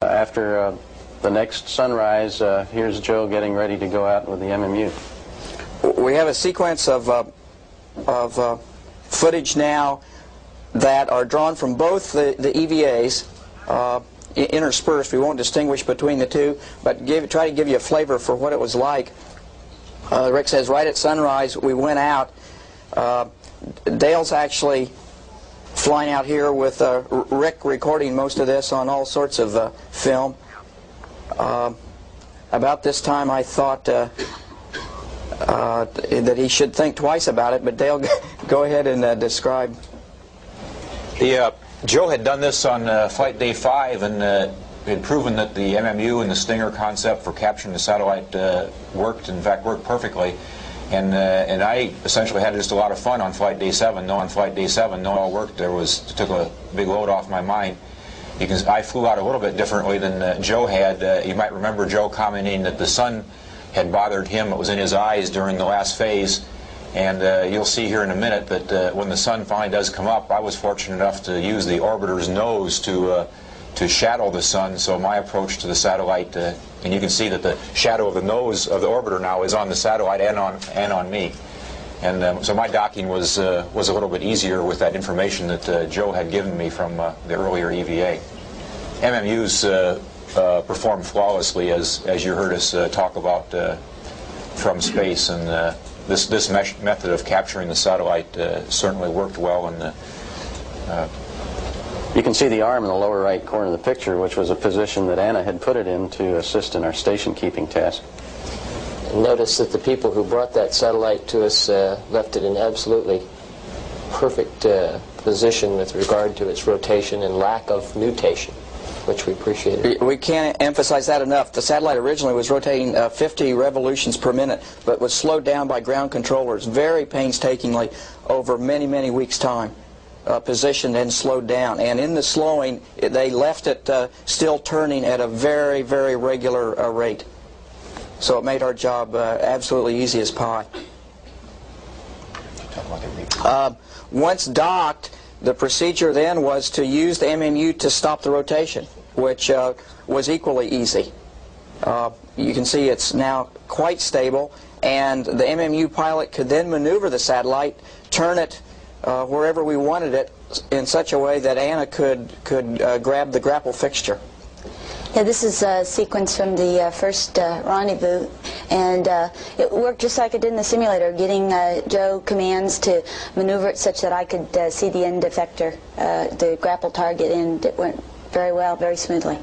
After the next sunrise, here's Joe getting ready to go out with the MMU. We have a sequence of footage now that are drawn from both the EVAs, interspersed. We won't distinguish between the two, but try to give you a flavor for what it was like. Rick says right at sunrise we went out. Dale's actually flying out here with Rick recording most of this on all sorts of film. About this time I thought that he should think twice about it, but Dale, go ahead and describe. Joe had done this on flight day 5 and had proven that the MMU and the Stinger concept for capturing the satellite worked, in fact worked perfectly. And I essentially had just a lot of fun on flight day 7. On flight day 7, it all worked. It took a big load off my mind. I flew out a little bit differently than Joe had. You might remember Joe commenting that the sun had bothered him. It was in his eyes during the last phase. And you'll see here in a minute that when the sun finally does come up, I was fortunate enough to use the orbiter's nose to shadow the sun. So my approach to the satellite, and you can see that the shadow of the nose of the orbiter now is on the satellite and on me. And so my docking was a little bit easier with that information that Joe had given me from the earlier EVA. MMUs performed flawlessly, as you heard us talk about from space, and this method of capturing the satellite certainly worked well. And you can see the arm in the lower right corner of the picture, which was a position that Anna had put it in to assist in our station keeping task. Notice that the people who brought that satellite to us left it in absolutely perfect position with regard to its rotation and lack of nutation, which we appreciated. We can't emphasize that enough. The satellite originally was rotating 50 revolutions per minute, but was slowed down by ground controllers very painstakingly over many, many weeks' time. Positioned and slowed down, and in the slowing they left it still turning at a very, very regular rate. So it made our job absolutely easy as pie. Once docked, the procedure then was to use the MMU to stop the rotation, which was equally easy. You can see it's now quite stable, and the MMU pilot could then maneuver the satellite, turn it wherever we wanted it in such a way that Anna could grab the grapple fixture. Yeah, this is a sequence from the first rendezvous, and it worked just like it did in the simulator, getting Joe commands to maneuver it such that I could see the end effector, the grapple target, and it went very well, very smoothly.